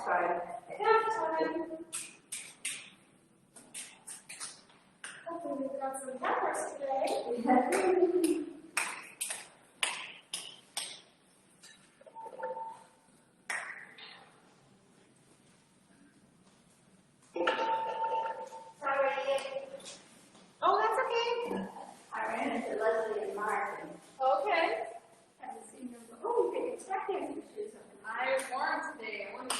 time. Half time. Hopefully we've got some helpers today. Oh, that's okay. I ran into Leslie and Mark and Okay. haven't seen them. Oh, you can expect them to shoes on. I wore them today. I wanted to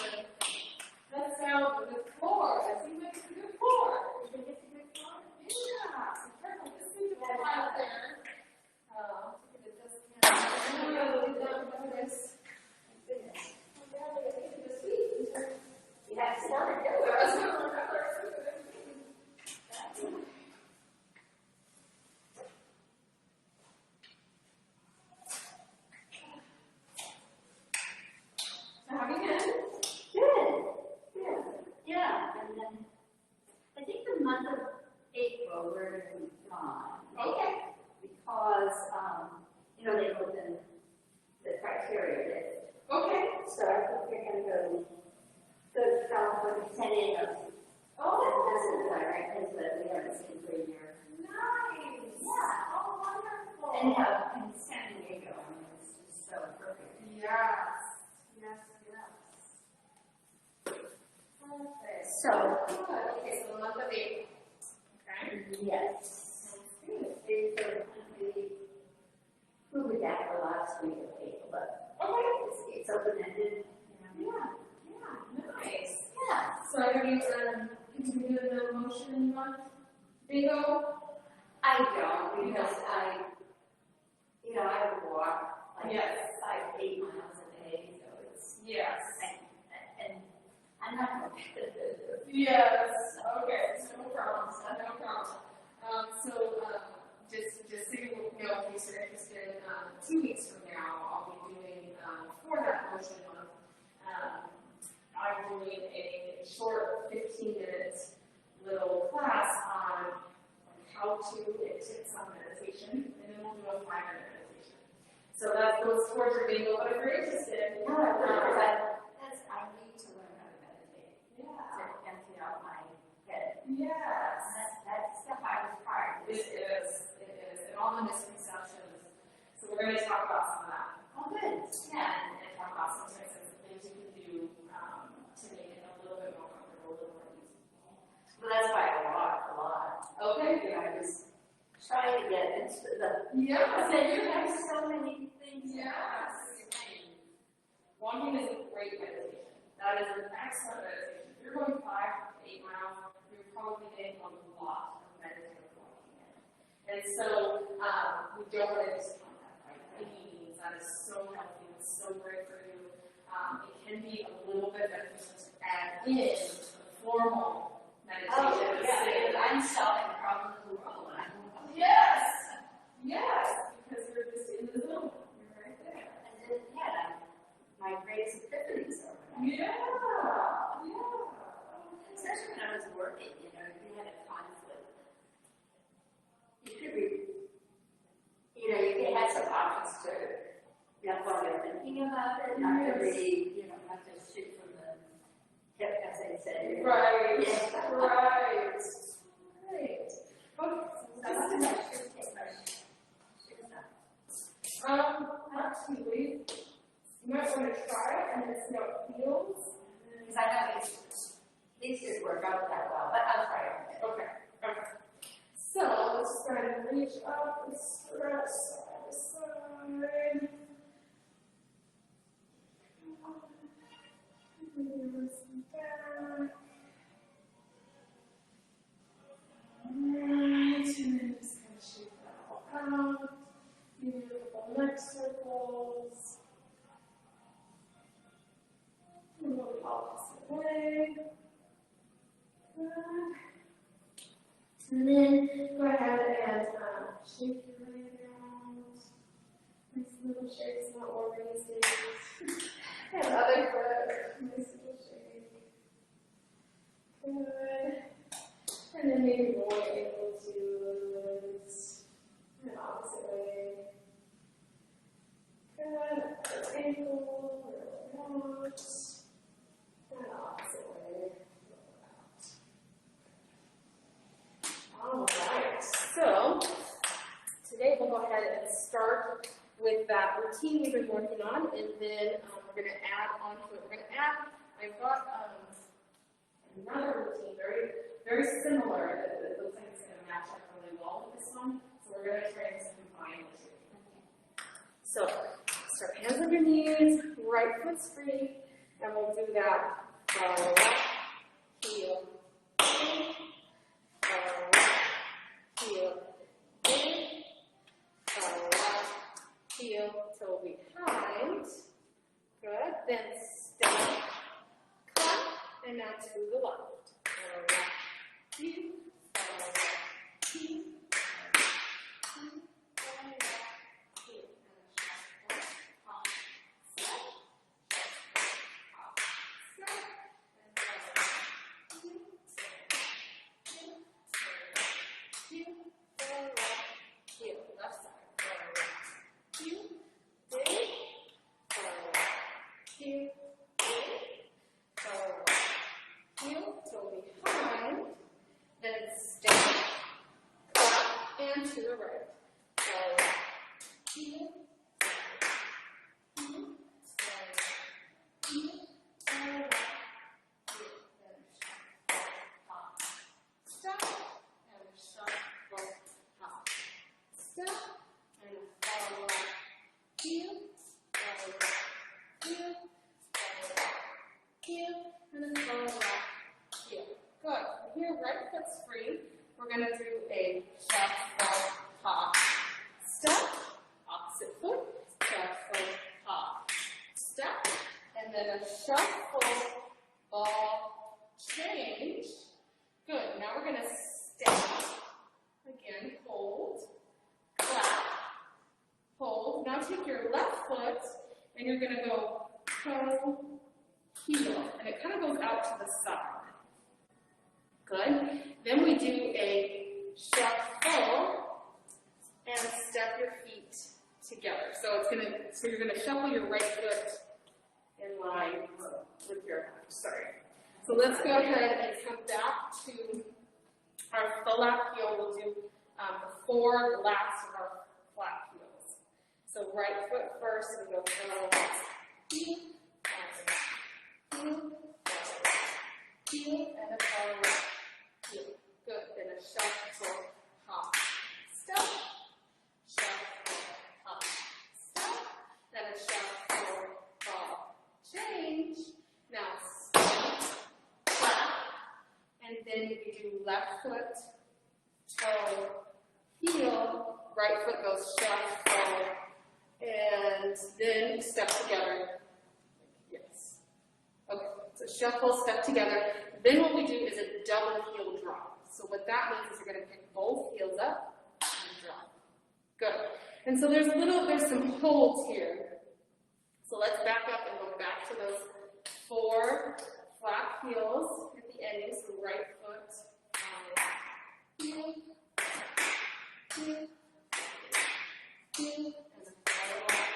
test out the floor. I think it's a good floor. Did they get the good floor? Yeah. So careful. This is the pile there. Look at this. Look at this. You have to start it. So how have you been? Good. Good. Yeah. And then I think the month of April we're going to be gone. Okay. Because, they looked in the criteria list. Okay. So I think we're going to go to California 10 a.m. Oh. And visit the directors that we haven't seen for a year. Nice. Yeah. Oh, wonderful. And in San Diego, I mean, it's just so perfect. Yes. Yes. Yes. Okay. So, Okay, so the month of April. Okay. yes. We'll be back the last week of April, but Okay. it's open-ended. Yeah. Nice. Yeah. So have you continued the motion month bingo? I don't, because I would walk like Yes. 8 miles a day, so it's, Yes. and I'm not competitive. Yes. Okay. No problem. No problem. Just so you know, in case you're interested, 2 weeks from now, I'll be doing for that motion month. I'm doing a short 15-minute little class on how to get tips on meditation, and then we'll do a 5-minute meditation. So that goes towards your bingo, but if you're interested, I need to learn how to meditate. To empty out my head. Yes. That's the hardest part. It is, and all the misconceptions. So we're going to talk about some of that. Oh, good. Yeah, and talk about some types of things you can do to make it a little bit more comfortable, a little more useful. Well, that's why I walk a lot. Okay. I just try to get into the. Yeah. You have so many things. Yes. Walking is a great meditation. That is an excellent meditation. If you're going 5 to 8 miles, you're probably getting a lot of meditative walking in. And so we don't want to discount that by any means. That is so healthy. It's so great for you. It can be a little bit beneficial to add in the formal meditation. Oh, yeah. I'm solving the problem of the world when I'm walking. Yes. Yes. Because you're just in the zone. You're right there. And then, my greatest epiphanies are when Yeah. especially when I was working, if you had a conflict, you could you could have some options to, while you're thinking about it, not to really, not to shoot from the hip, as they say. Right. Yeah. Right. Right. Okay. Actually, you might want to try it and see how it feels. Because I know these didn't work out that well, but I'll try it. Okay. So let's just go ahead and reach up and stretch side to side. Back. Alright, and then just kind of shake that all out. Maybe a couple neck circles. And we'll go the opposite way. Good. And then go ahead and shake your leg out. Nice little shakes, not organizations. And other foot. Nice little shake. Good. And then maybe more able to the opposite way. Good. Ankle, where it wants. And today we'll go ahead and start with that routine we've been working on, and then we're going to add on to it. We're going to add, I've got another routine, very, very similar, that looks like it's going to match up really well with this one, so we're going to try and combine the two. So, start hands on your knees, right foot's free, and we'll do that left heel, heel, left heel till behind. Good. Then step, clap, and now to the left. Left heel, left heel, to the right. Heel, heel, heel, stop, and shuffle, hop. Step, and follow up. Heel, follow up. Heel, follow up. Heel, and then follow up. Heel. Good. Here, right foot's free. We're going to do a shuffle, hop, step, opposite foot, shuffle, hop, step, and then a shuffle, ball, change. Good. Now we're going to step. Again, hold, clap, hold. Now take your left foot, and you're going to go toe, heel, and it kind of goes out to the side. Good. Then we do a shuffle and step your feet together. So you're gonna shuffle your right foot in line with your left. Sorry. So let's go ahead and come back to our flat heel. We'll do the 4 last of our flat heels. So right foot first, and go heel, heel, heel, and a follow. Heel. Good. Then a shuffle, hop, step, shuffle, hop, step. Then a shuffle, ball, change. Now step, clap, and then we do left foot, toe, heel. Right foot goes shuffle, and then step together. Yes. Okay. So shuffle, step together. Then what we do is a double heel drop. So what that means is you're going to pick both heels up and drop. Good. And so there's some holds here. So let's back up and go back to those 4 flat heels at the ending. So right foot, heel, heel, heel, and then follow up,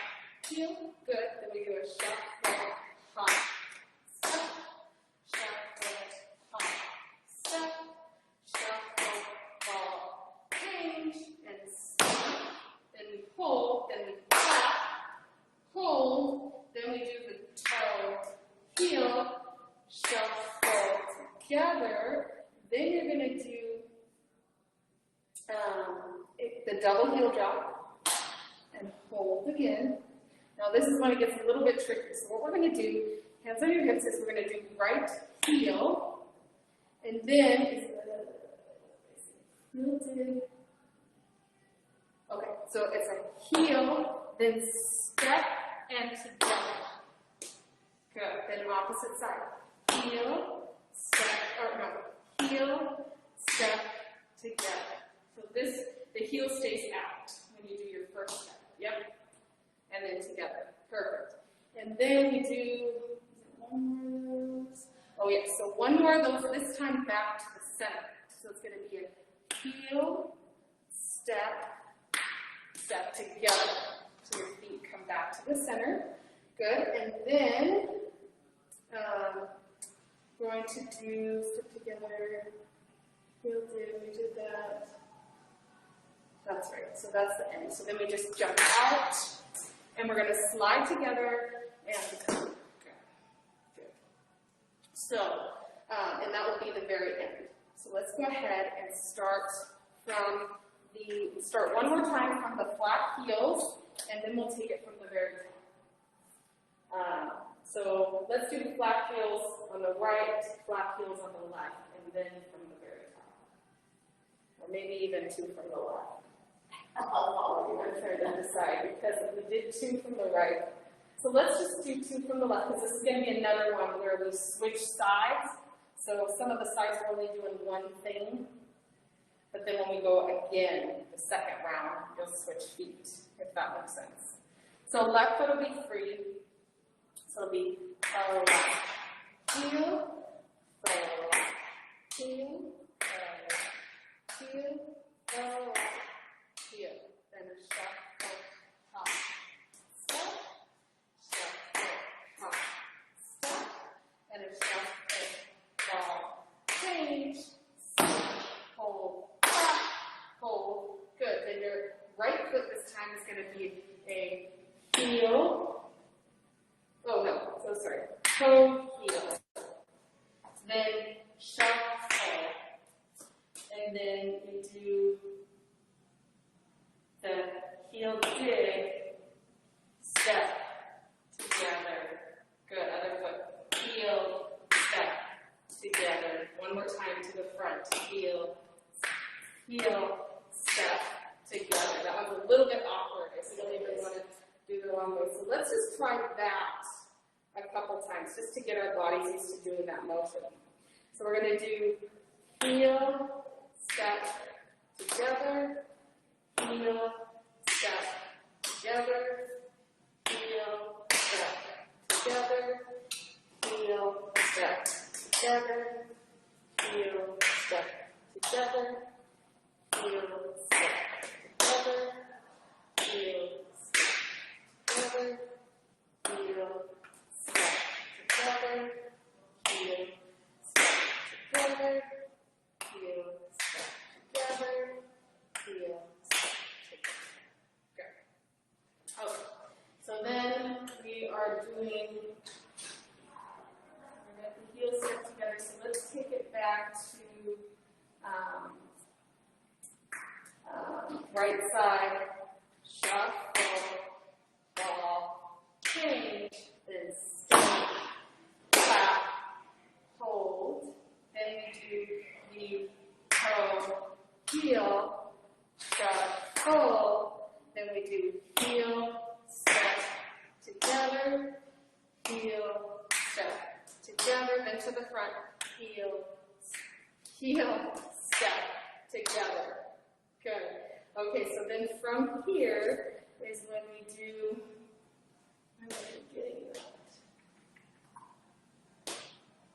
heel. Good. Then we do a shuffle, hop, step. Hold, then we clap, hold, then we do the toe, heel, shuffle together. Then you're going to do the double heel drop and hold again. Now this is when it gets a little bit tricky. So what we're going to do, hands on your hips, is we're going to do right heel, and then okay, so it's a heel, then step and together. Good. Then opposite side. Heel, step, heel, step, together. So the heel stays out when you do your first step. Yep. And then together. Perfect. And then we do one more. Oh yeah, so one more of those, this time back to the center. So it's going to be a heel, step, step together. So your feet come back to the center. Good. And then going to do step together, heel dip, we did that. That's right. So that's the end. So then we just jump out, and we're going to slide together and good. So, and that will be the very end. So let's go ahead and start one more time from the flat heels, and then we'll take it from the very top. So let's do the flat heels on the right, flat heels on the left, and then from the very top. Or maybe even 2 from the left. I'm trying to decide because we did 2 from the right. So let's just do 2 from the left because this is going to be another one where we switch sides. So some of the sides we're only doing one thing. But then when we go again, the second round, you'll switch feet, if that makes sense. So left foot will be free. So it'll be follow left, heel, follow left, heel, follow left, heel. Then a shuffle, hop, step, hop, step, and a shuffle, ball, change, hold, hold. Good. Then your right foot this time is going to be a heel. Oh no, so sorry. Toe, heel. Then shuffle. And then you do the heel dig, step together. Good. Other foot. Heel, step together. One more time to the front. Heel, step together. That was a little bit awkward. I don't even want to do the wrong way. So let's just try that a couple times just to get our bodies used to doing that motion. So we're going to do heel, step, together, heel, step, together, heel, step, together, heel, step, together, heel, step, together, heel, step, together, heel, together, heel, step, together, heel, step, together, heel, step, together, heel, step, together. Good. Okay. So then we are doing, we got the heels set together, so let's take it back to right side, shuffle, ball, change, then step, clap, hold, then we do the toe, heel, shuffle, then we do heel, step, together, heel, step, together, then to the front, heel, step, together. Good. Okay, so then from here is when we do, I'm not getting that.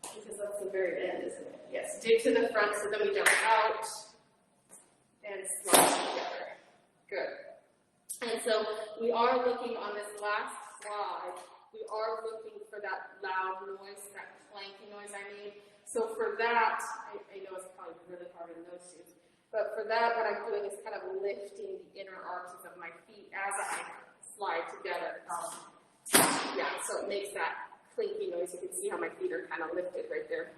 Because that's the very end, isn't it? Yes, dig to the front, so then we jump out and slide together. Good. And so we are looking on this last slide, we are looking for that loud noise, that clanky noise I made. So for that, I know it's probably really hard in those shoes. But for that, what I'm doing is kind of lifting the inner arches of my feet as I slide together. Yeah, so it makes that clinky noise. You can see how my feet are kind of lifted right there.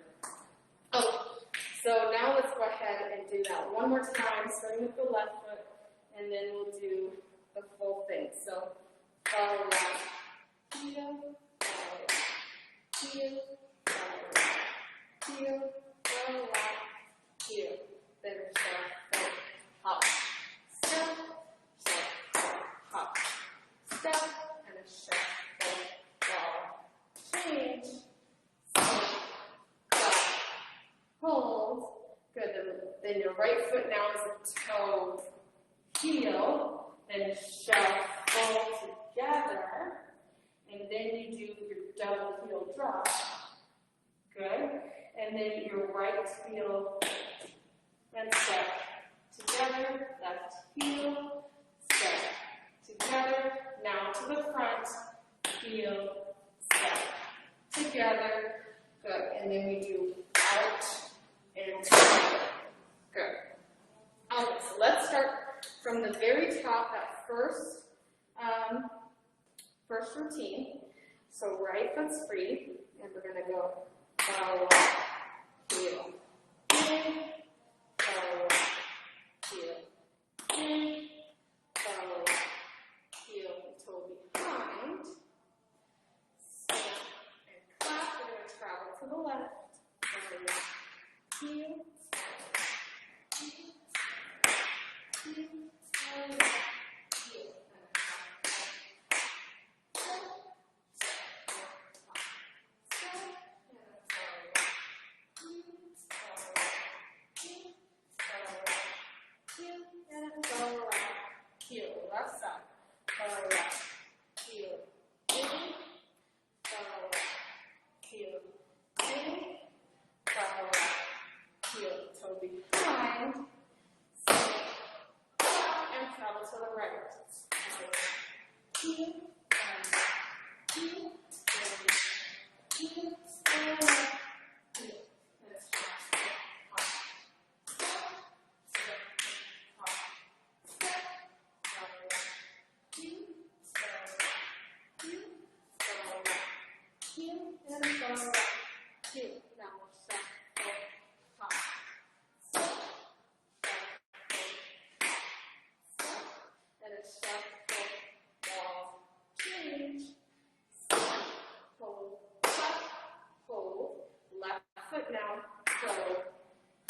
Oh, so now let's go ahead and do that one more time, starting with the left foot, and then we'll do the full thing. So follow left, heel, follow left, heel, follow left, heel, follow left, heel. Then step, hop, step, hop, step, and a shuffle, ball, change, step, clap, hold. Good. Then your right foot now is a toe, heel, then shuffle together, and then you do your double heel drop. Good. And then your right heel. And step together, left heel, step together, now to the front, heel, step together, good, and then we do out and together, good. Okay, so let's start from from the very top, that first routine. So right foot's free, and we're gonna go bow, heel, bow, heel, bow, heel, toe behind, snap and clap. We're gonna travel to the left, bow, heel, heel, left side, bow left, heel, in, bow left, heel, in, bow left, heel, toe behind, and travel to the right. Heel, and heel, and heel, and heel. Let's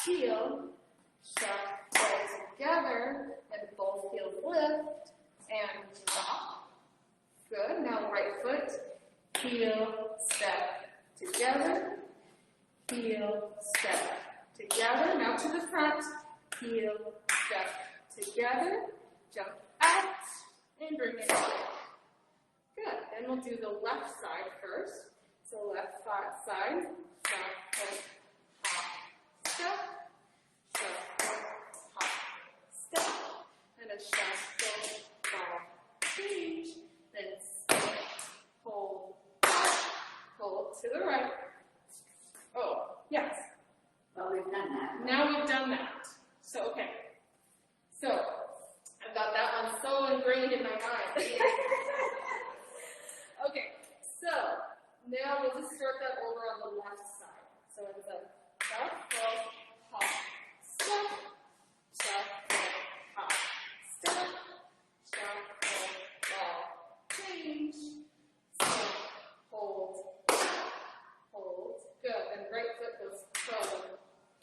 heel, step, toe together, and both heels lift, and drop. Good, now right foot, heel, step, together, heel, step, together. Now to the front, heel, step, together, jump out, and bring it in. Good, then we'll do the left side first. So left side, step, step, hop, step, and a shuffle, ball, change, then step, hold to the right. Oh, yes. Well, we've done that. Now we've done that. So, okay. So, I've got that one so ingrained in my mind. Okay, so, now we'll just start that over on the left side. So, it's a shuffle, hop, step, shuffle, hop, step, shuffle, ball, change, step, hold, good, and right foot goes toe,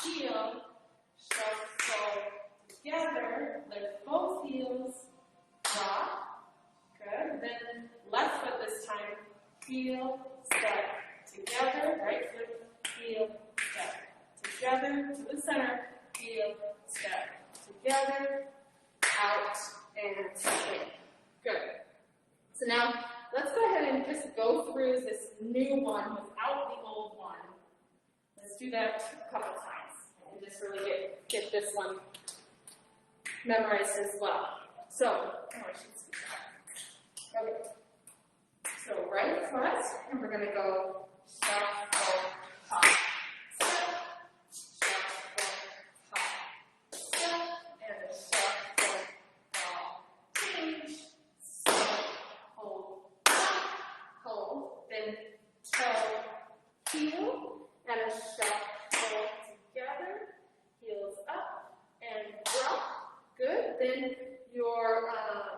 heel, shuffle, together, lift both heels, drop, good, then left foot this time, heel, step, together, right foot, heel, step, together, to the center, heel, step, together, out, and in. Good. So now, let's go ahead and just go through this new one without the old one. Let's do that a couple times and just really get this one memorized as well. So, oh, I should speak up. Okay. So right foot, and we're going to go shuffle, hop, step, shuffle, hop, step, and a shuffle, ball, change, step, hold, then toe, heel, and a shuffle together, heels up, and drop, good, then your,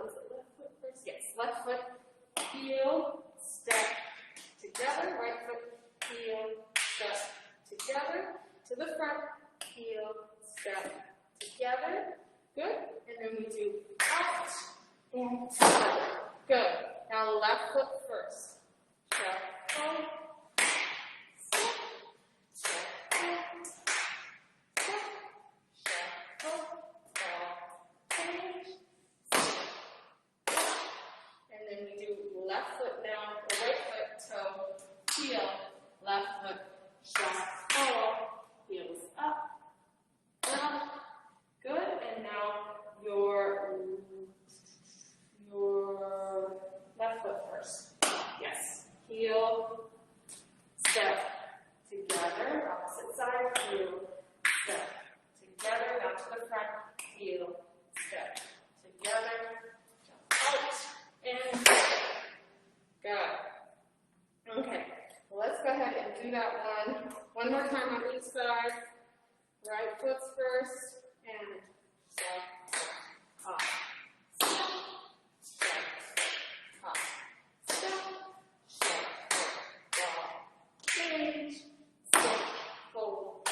was it left foot first? Yes, left foot, heel, step, together, right foot, heel, step, together, to the front, heel, step, together, good, and then we do out, and together, good, now left foot first, shuffle, step, shuffle, step, shuffle, ball, change, and then we do left foot now, right foot, toe, heel, left foot, shuffle, heels up, down, good, and now your left foot first, yes, heel, One more time on each side. Right foot's first, and step, up, step, up, step, change, step, hold,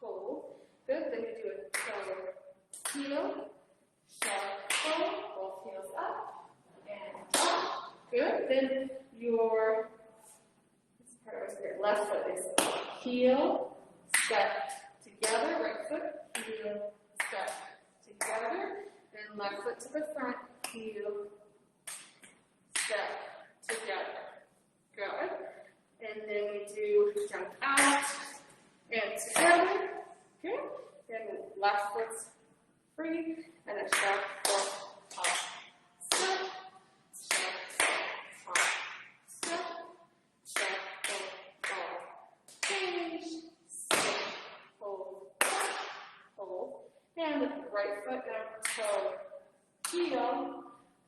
hold. Good, then you do it forward, heel, sharp, hold, both heels up, and up. Good, then your left foot is heel, step, together, right foot, heel, step, together, then left foot to the front, heel, step, together. Good. And then we do jump out and together. Good. Then left foot's free, and a step, foot, up, step, step, up, step, step, up, change, step, hold, hold, and with the right foot down, toe, heel,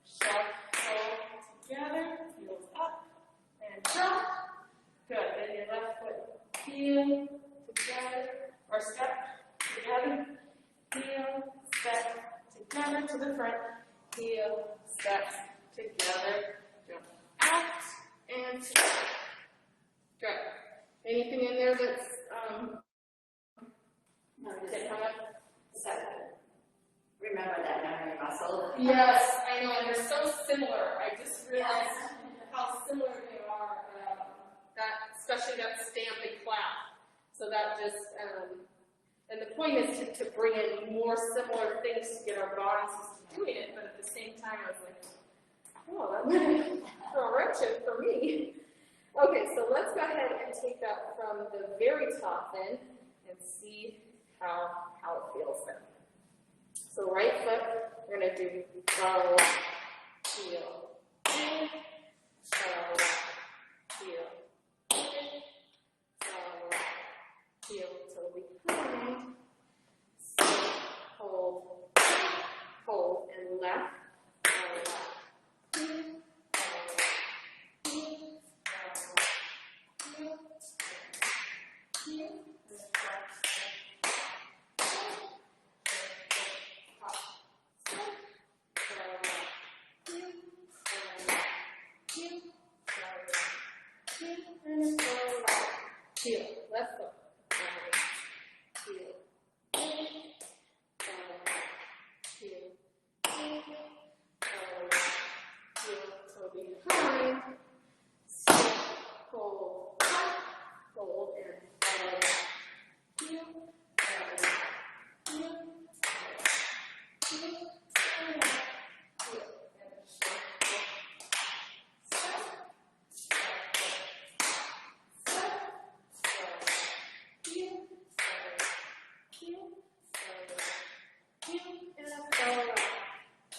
step, toe, together, heels up, and jump. Good, then your left foot, heel, together, or step, together, heel, step, together to the front, heel, step, together, jump out, and together. Good. Anything in there that's, No, remember that memory muscle. Yes, I know, and they're so similar. I just realized how similar they are. That, especially that stamp and clap. So that just, and the point is to bring in more similar things to get our bodies used to doing it. But at the same time, I was like, oh, that's a wrench in for me. Okay, so let's go ahead and take that from the very top then and see how it feels then. So right foot, we're going to do heel, heel, heel, heel till behind, hold, hold, and left, heel, left foot, heel, heel, toe behind, step, hold, hold, and heel, heel,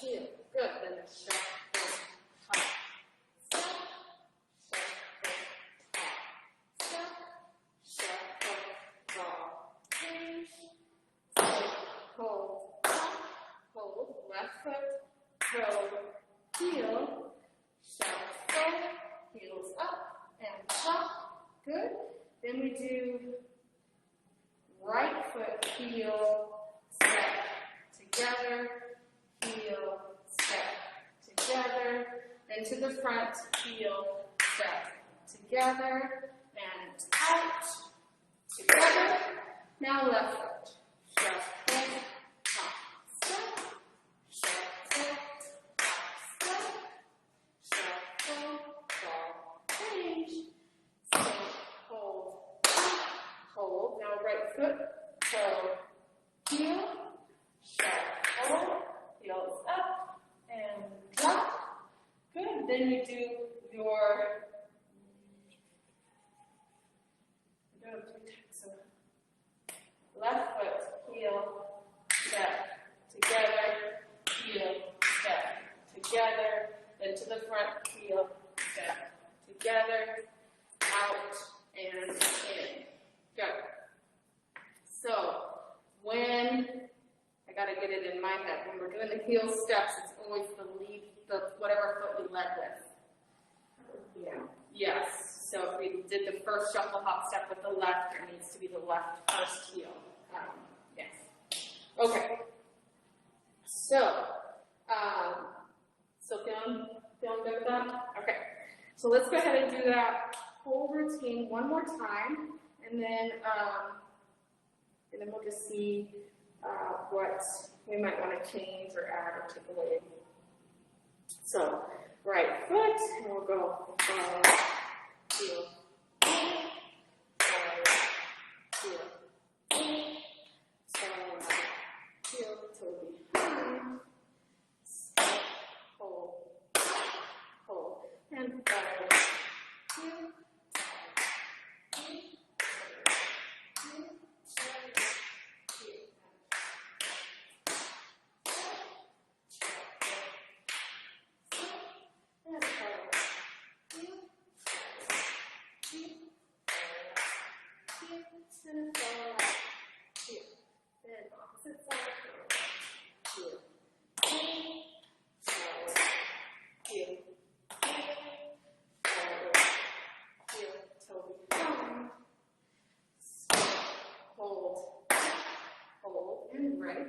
heel, good, then a shuffle, up, step, shuffle, ball, change, hold, hold, left foot, toe, heel, shuffle, heels up, and pop, good. Then we do right foot, heel, step, together, heel, step, together, then to the front, heel, step, together, and out, together. Now left foot, shuffle, top, step, shuffle, top, step, shuffle, ball, change, step, hold, hold. Now right foot, toe, heel, shuffle, heels up, and drop. Good. Then you do your left foot, heel, step, together, heel, step, together, then to the front, heel, step, together, out, and in. Good. So, when, I gotta get it in my head, when we're doing the heel steps, it's always whatever foot we led with. Yeah. Yes. So if we did the first shuffle hop step with the left, there needs to be the left first heel. Yes. Okay. So, feeling good with that? Okay. So let's go ahead and do that whole routine one more time, and then we'll just see what we might want to change or add or take away. So, right foot, and we'll go heel, heel, toe behind, hold, and forward, heel, hold, and right.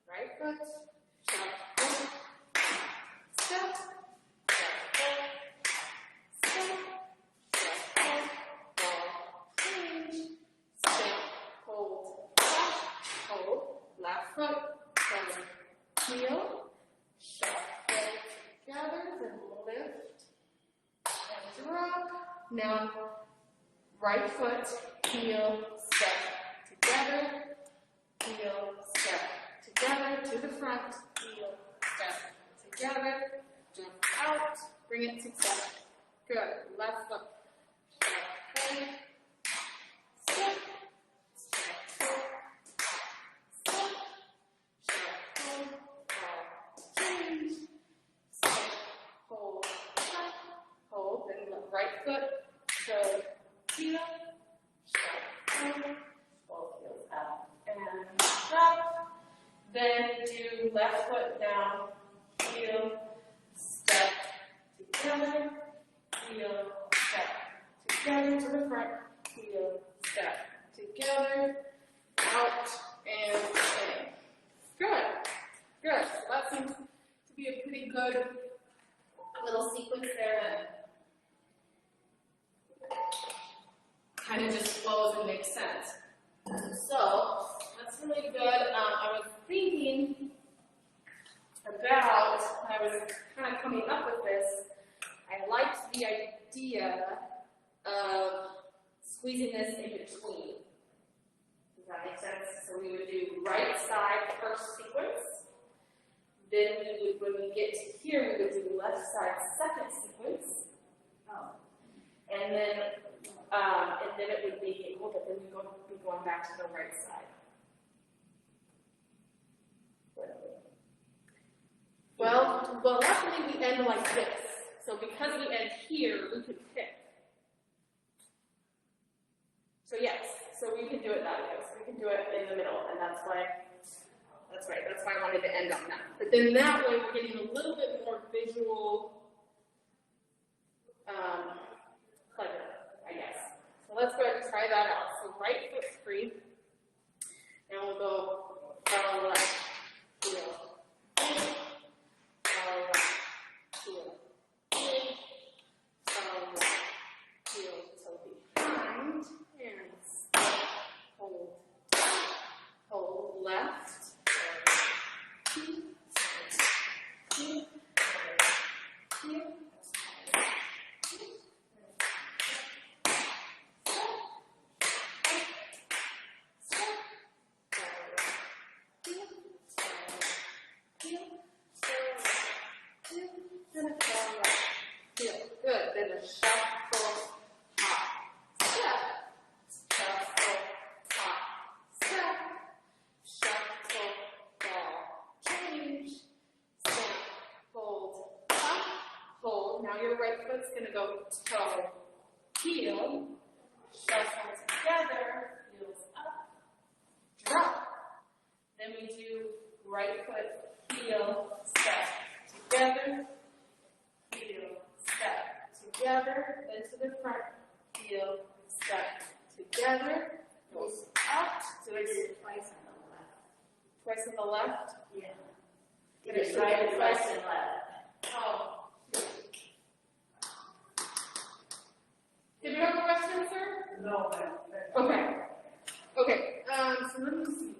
Right foot, shuffle, step, left foot, heel, shuffle together, then lift and drop. Now, right foot, heel, step together, heel, step together to the front, heel, step together, jump out, bring it together. Good. Left foot, shuffle, step, right foot, so heel, shuffle, both heels up and drop. Then do left foot down, heel, step together, heel, step together to the front, heel, step together, out and in. Good, good. So that seems to be a pretty good little sequence there that kind of just flows and makes sense. So that's really good. I was thinking about, when I was kind of coming up with this, I liked the idea of squeezing this in between. Does that make sense? So we would do right side first sequence. Then we would, when we get to here, we would do left side second sequence. And then it would be equal, but then we would be going back to the right side. Well, luckily we end like this. So because we end here, we could pick. So yes, so we can do it that way. So we can do it in the middle, and that's why I wanted to end on that. But then that way we're getting a little bit more visual pleasure, I guess. So let's go ahead and try that out. So right foot free, and we'll go left, heel, left, heel, left, heel, toe behind, and hold left, heel, right foot's gonna go toe, heel, shuffle together, heels up, drop. Then we do right foot, heel, step, together, heel, step, together, then to the front, heel, step, together, goes up, So I did it twice on the left. twice on the left. Yeah. Did Did it it right and twice? twice and left. Oh. Did you have a question, sir? No, ma'am. Okay. Okay. So let me see.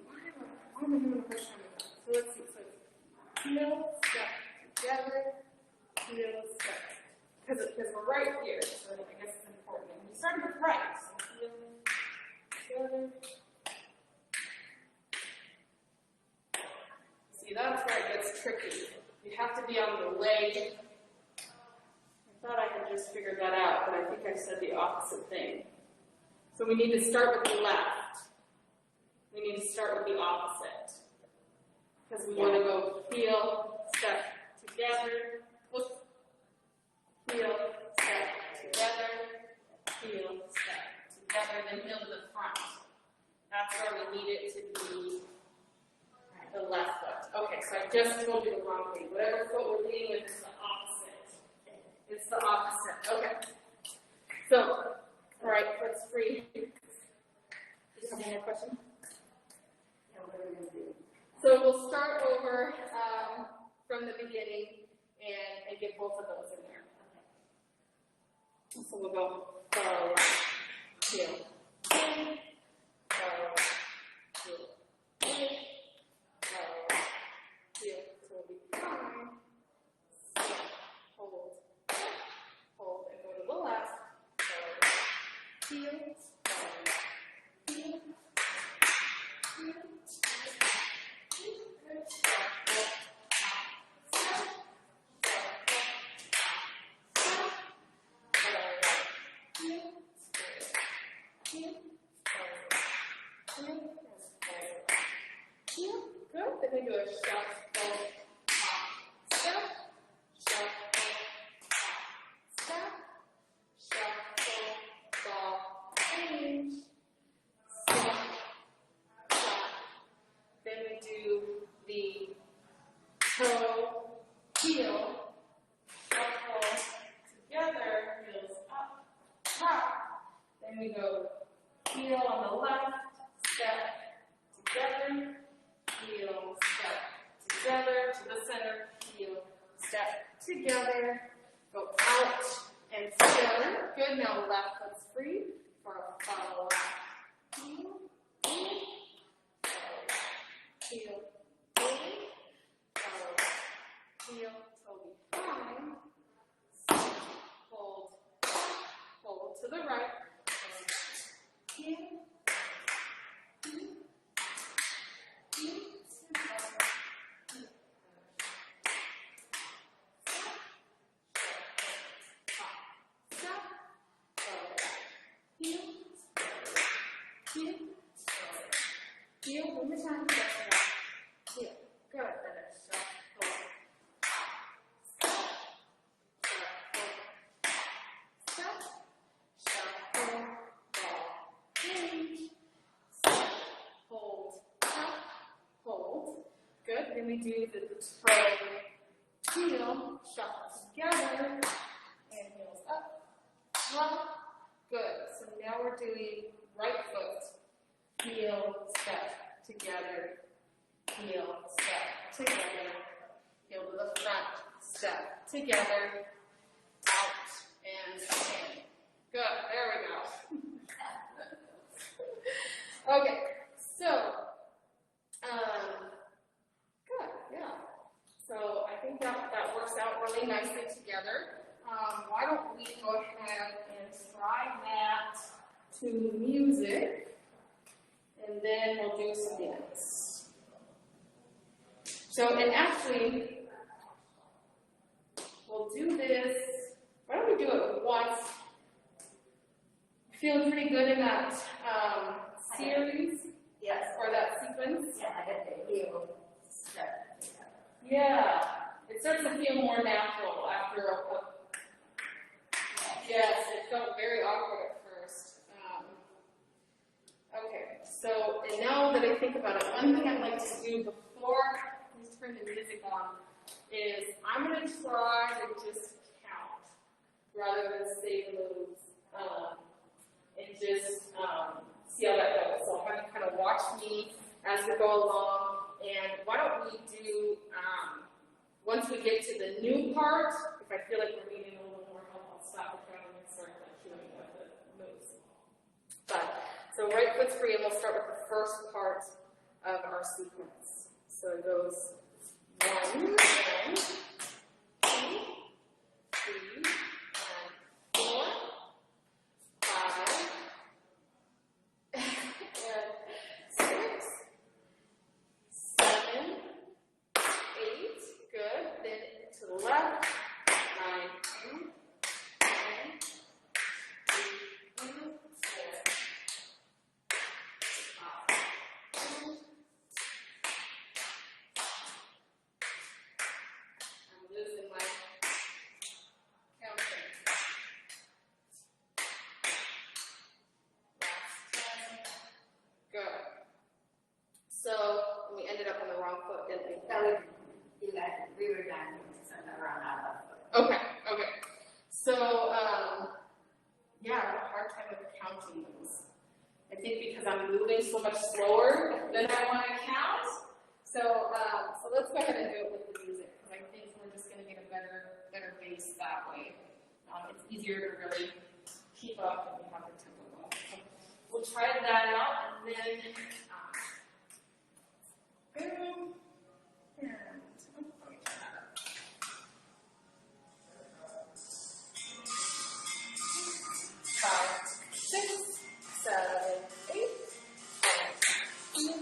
Why am I doing a question on that? So let's see. So heel, step, together, heel, step. Because we're right here, so I guess it's important. And we started with right. So heel, together. See, that's where it gets tricky. You have to be on the leg. I thought I had just figured that out, but I think I said the opposite thing. So we need to start with the left. We need to start with the opposite. Because we want to go heel, step, together, whoop, heel, step, together, heel, step, together, then heel to the front. That's where we need it to be the left foot. Okay, so I just told you the wrong thing. Whatever foot we're leading with is the opposite. It's the opposite. Okay. So, all right, foot's free. Do you have any more questions? Yeah, what are we gonna do? So we'll start over from the beginning and get both of those in there. So we'll go forward, heel, forward, heel, forward, heel. So we'll be fine. Hold, hold, and go to the left. Forward, heel, forward, heel, heel. Good. Then we do a shuffle, step, shuffle, step, shuffle, ball, change, step, step. Then we do the toe, heel, shuffle, together, heels up, top. Then we go heel on the left, step, together, heel, step, together, to the center, heel, step, together, go out and together. Good, now left foot's free for a follow. Heel, heel, heel, heel, toe fine, hold, hold to the right, heel, heel, heel, heel, one more time, heel, good, then it's shuffle, shuffle, ball, change, hold, hold, good, then we do the toe, heel, shuffle together, and heels up, good, so now we're doing right foot, heel, step, together, heel, step, together, heel to the front, step, together, out, and in. Good, there we go. Okay, so, good, yeah. So I think that works out really nicely together. Why don't we go ahead and try that to music, and then we'll do some dance. So, and actually, we'll do this, why don't we do it once? Feeling pretty good in that series, Yes. or that sequence? Yeah, I got the heel, step. Yeah, it starts to feel more natural after that I think about it, one thing I'd like to do before we turn the music on is I'm going to try to just count rather than say the moves and just see how that goes. So I'll have you kind of watch me as we go along. And why don't we do, once we get to the new part, if I feel like we're needing a little more help, I'll stop the counting and start like doing the moves. But, so right foot's free, and we'll start with the first part of our sequence. So it goes 1, and 2, 3, and 4, 5, and 6, 7, 8. Good. Then to the left. 9, 10, 11, We were done, so never run out of. Okay. So, yeah, I have a hard time with counting those. I think because I'm moving so much slower than I want to count. So, so let's go ahead and do it with the music, because I think we're just going to get a better base that way. It's easier to really keep up and we have the tempo going. So we'll try that out, and then boom. 5, 6, 7, 8, 9,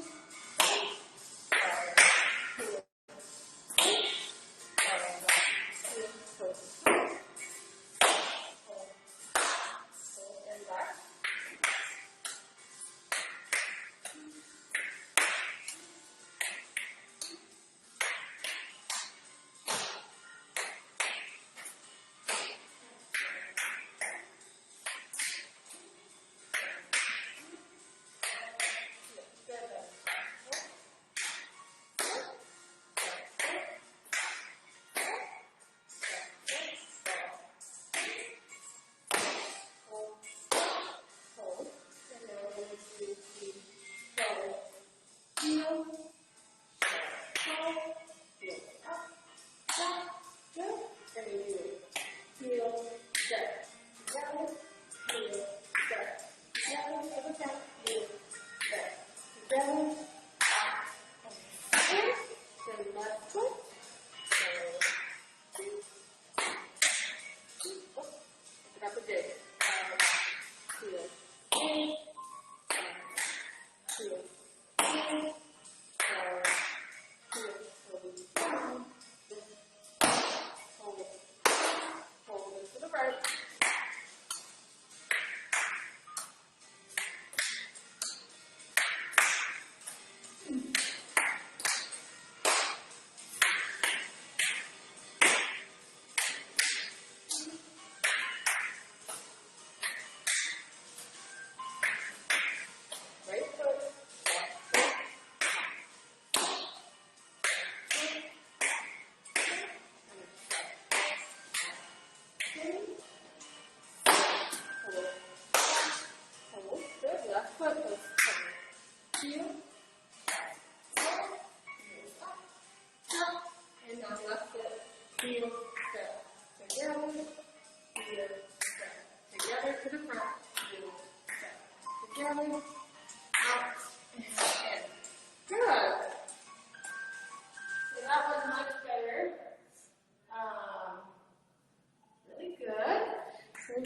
10,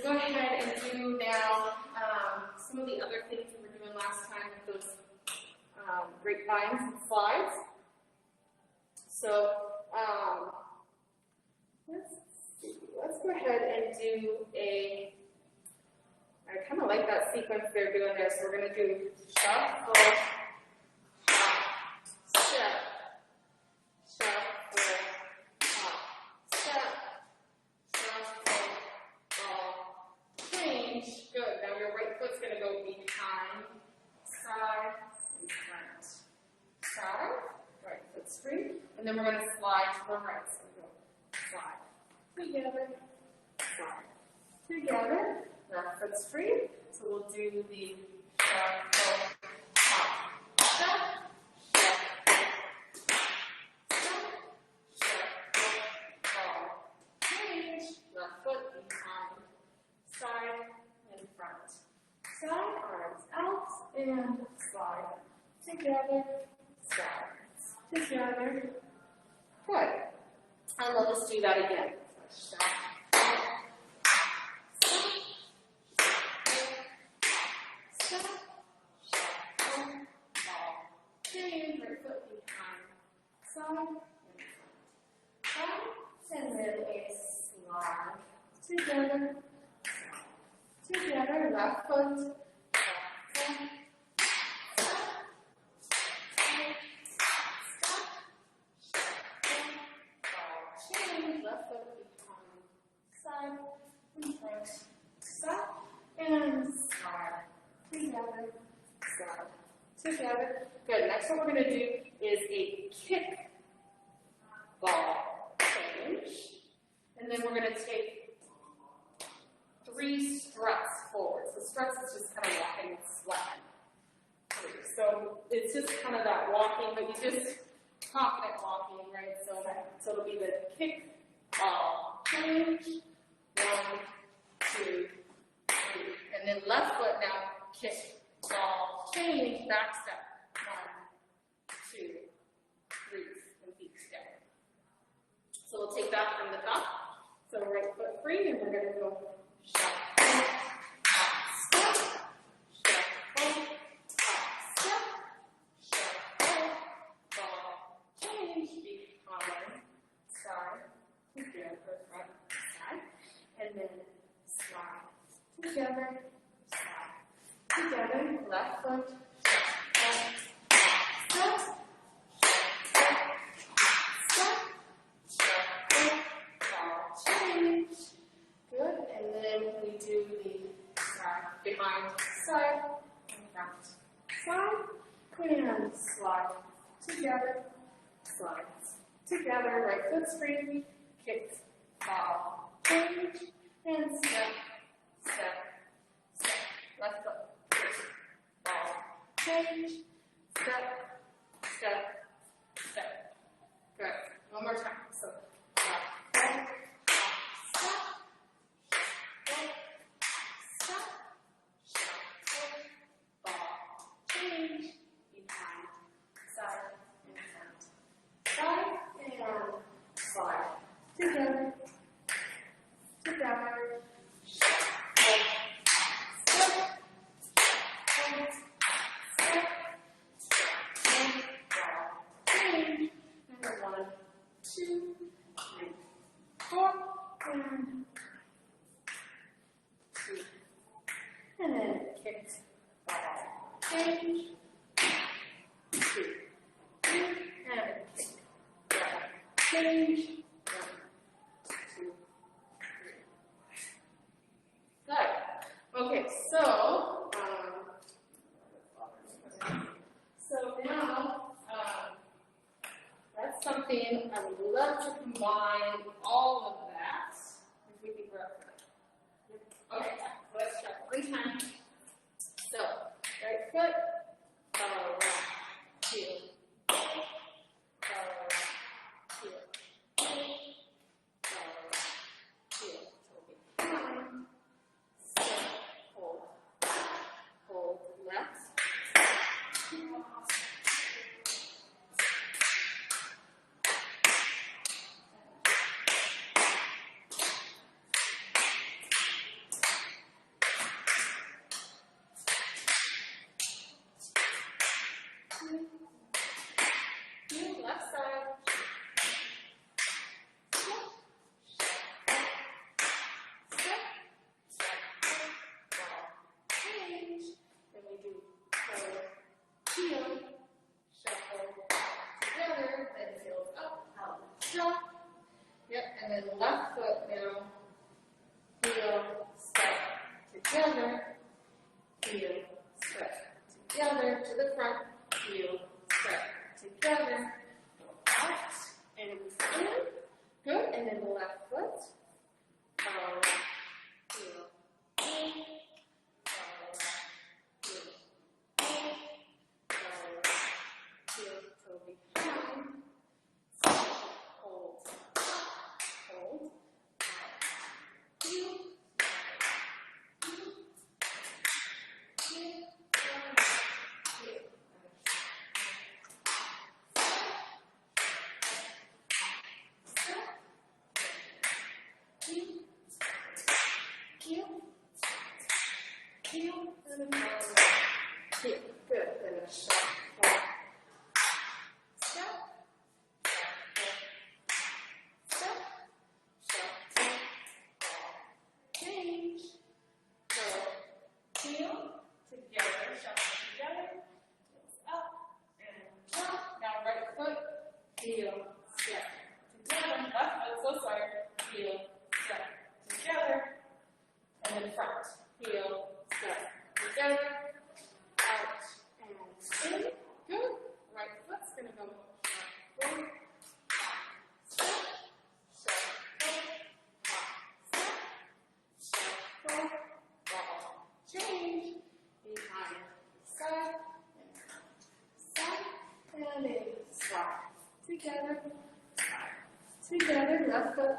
Go ahead and do now some of the other things we were doing last time with those grapevines and slides. So let's go ahead and do I kind of like that sequence they're doing there. So we're going to do shuffle, hop, step, shuffle, hop, step, shuffle, ball, change. Good. Now your right foot's going to go behind, side, and front. And then we're going to slide to the right. So we go slide, together, slide, together. Left foot's free. So we'll do the shuffle, hop, step, change, left foot behind, side and front. Side, arms out, and slide. Together, slide. Together. Good. And we'll just do that again. So, change, right foot behind, side and front. And then a slide. Together, together, left foot, change, left foot behind, side and front, stop, and slide, together, slide, together. Good, next what we're going to do is a kick ball change, and then we're going to take 3 struts forward. So struts is just kind of walking and slapping. So it's just kind of that walking, but you just confident walking, right? So it'll be the kick ball change. 1, 2, 3. And then left foot now, kick ball change, back step. 1, 2, 3, and feet step. So we'll take that from the top. So right foot free, and we're going to go shuffle, hop, step, shuffle, hop, step, shuffle, ball, change, behind, side, together, front, side, and then slide, together, left foot, shuffle, step, good, and then we do the behind, side, and front, side, and slide, together, right foot's free, kick, ball, change, and step, left foot, kick, ball, change, step, good, one more time, so, together, change, and 1, 2, 3, 4, and 2, and then kick, ball, change, 2, 3, and kick, ball, change. Okay, so now that's something I would love to combine all of that. If we could grab that. Okay, let's try one time. So, right foot, around, heel, around, heel, around, heel. So we'll be hold, left. Left side. Yep, and then left foot now, heel, step, together, heel, step, together, to the front, heel, step, together, left, Good, and then the left foot. Follow left, heel, in. Follow left, heel, in. Follow left, heel, toe behind. Hold, hold. Heel, heel, heel, heel. Good. And a shot. Step. Step. Shot. Change. Go. Heel. Together. Shot together. Up. And jump. Now right foot. Heel. Step. Together. Left foot. So sorry. Heel. Step. Together. And then front. Heel. Step. Together. Out. And in. Good. Right foot's going to go forward. Step. Step. Step. Step. Ball. Change. Behind. Side. Side. And in. Side. Together. Side. Together. Left foot.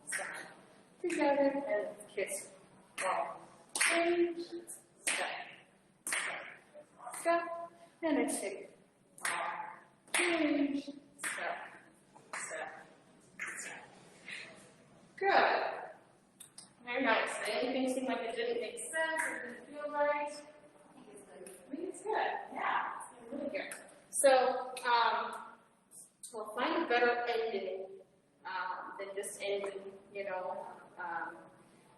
Step. Together and kiss. Ball. Change. Step. Step. And a kick. Ball. Change. Step. Step. Step. Good. Very nice. Anything seem like it didn't make sense or didn't feel right? I think it's good. Yeah. It's really good. So, we'll find a better ending than just ending,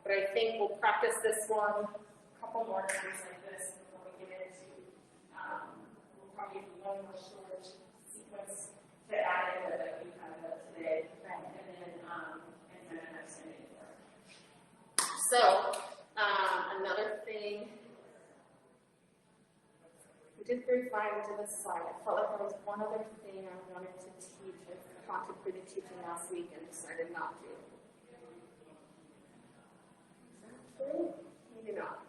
but I think we'll practice this one a couple more times like this before we get into, we'll probably do one more short sequence to add in that we kind of done today, and then next ending work. So, another thing, we did grade 5 to the side. I felt like there was one other thing I wanted to teach. I contemplated teaching last week and decided not to. Maybe not.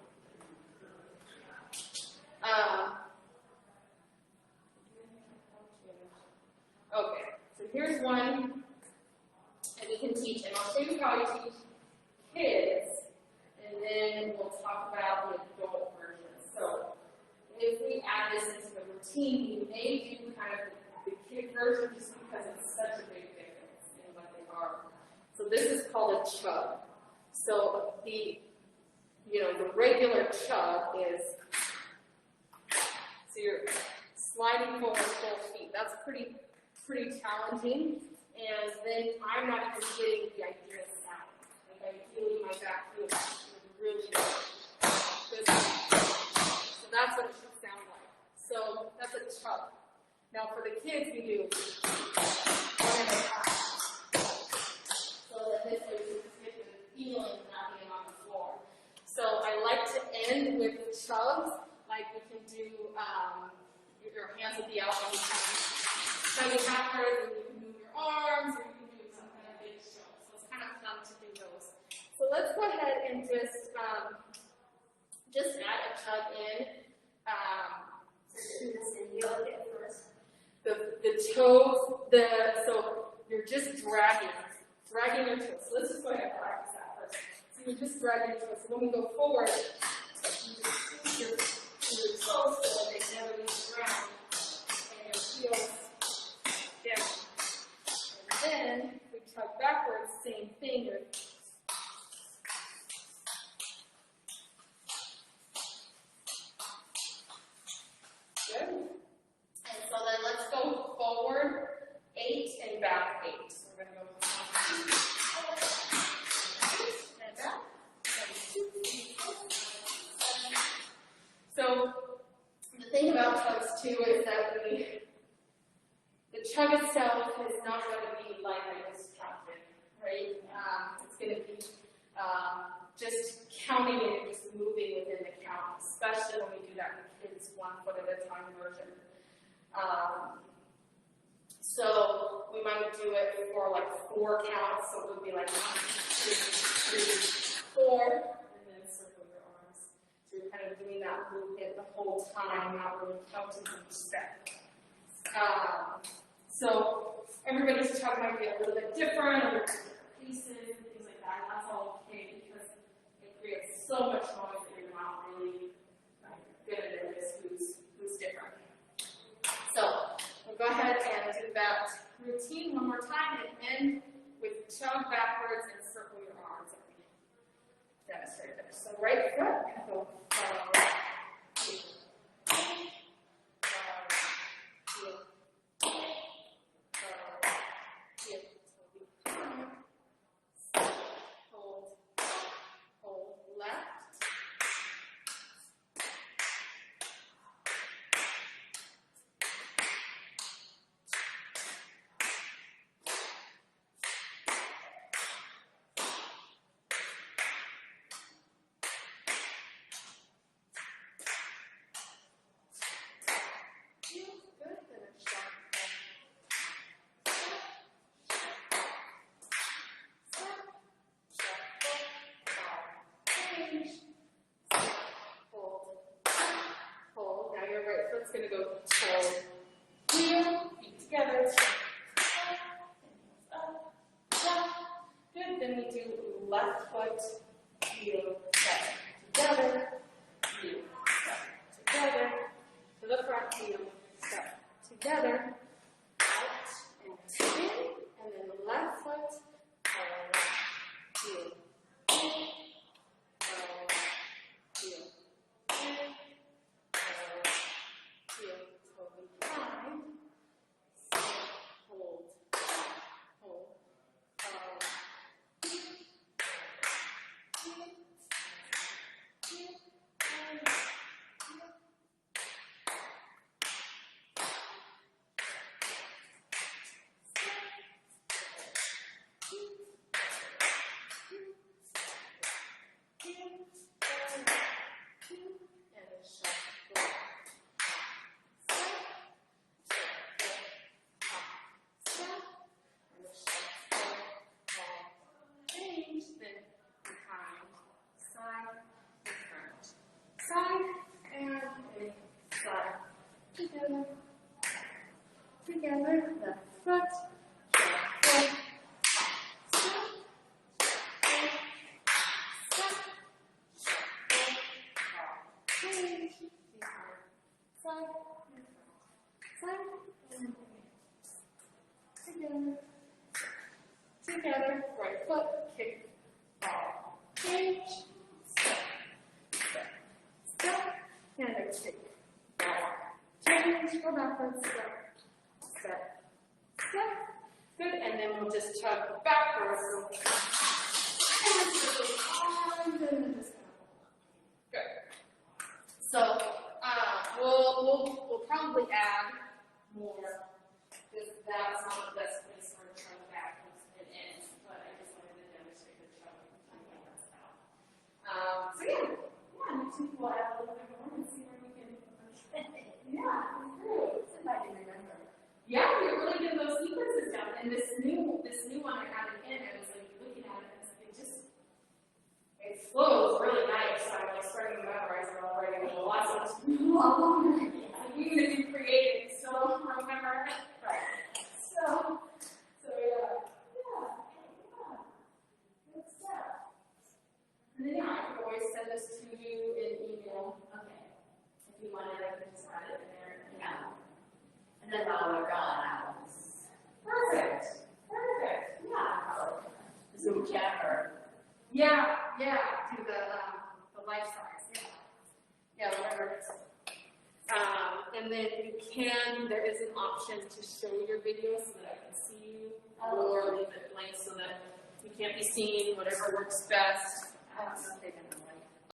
Okay, so here's one that we can teach, and I'll show you how I teach kids, and then we'll talk about the adult version. So, if we add this into the routine, we may do kind of the kid version just because it's such a big difference in what they are. So this is called a chug. So the regular chug is, so you're sliding forward full feet. That's pretty challenging. And then I'm not even getting the idea of sound. Like I'm feeling my back feels really good. So that's what it should sound like. So that's a chug. Now for the kids, we do one at a time. So that this way you can get the feeling of not being on the floor. So I like to end with chugs, like we can do, your hands will be out on the time. Chugging backwards, and you can move your arms, or you can do some kind of big show. So it's kind of fun to do those. So let's go ahead and just add a chug in. The toes, so you're just dragging your toes. So let's just go ahead and practice that first. So you're just dragging your toes. So when we go forward, you just your toes so they never leave the ground, and your heels down. And then we tug backwards, same thing. Good. And so then let's go forward 8 and back 8. So we're going to go and back. So the thing about chug itself is not going to be like I just counted, right? It's going to be just counting it and just moving within the count, especially when we do that with kids 1 foot at a time version. So we might do it for like 4 counts, so it would be like 1, 2, 3, 4, and then circle your arms. So you're kind of doing that movement the whole time, not really counting each step. So everybody's chug might be a little bit different, or different pieces and things like that. And that's all okay because it creates so much noise that you're not really going to notice who's different. So we'll go ahead and do that routine one more time and end with chug backwards and circle your arms like we demonstrated there. So right foot, go forward, two, hold, left. It's going to go forward, heel, feet together, up, down. Good. Then we do left foot, heel, step together, heel, step together, to the front, heel, step together, out and in, and then left foot, heel, heel. Together, left foot, step, change, side, together, right foot, kick, ball, change, step, and a kick, ball, change, go backwards, step. Good, and then we'll just chug backwards. Good. So we'll probably add more because that's not the best place for a chug backwards and in. But I just wanted to demonstrate the chug and what that's about. So next week we'll add a little bit more and see where we can. Yeah, great. See if I can remember. Yeah, you're really getting those sequences down. And this new one I added in, I was like looking at it, it flows really nice. So I'm like starting to memorize it already. There's lots of longer. Even if you create it, still remember. Right. So yeah. Good stuff. And then I can always send this to you in email. Okay. If you wanted, I can just add it in there. Yeah. And then while we're gone, perfect. Yeah. Zoom chat or yeah. Do the life size. Yeah. Whatever. And then there is an option to show your video so that I can see you, or leave it blank so that you can't be seen. Whatever works best.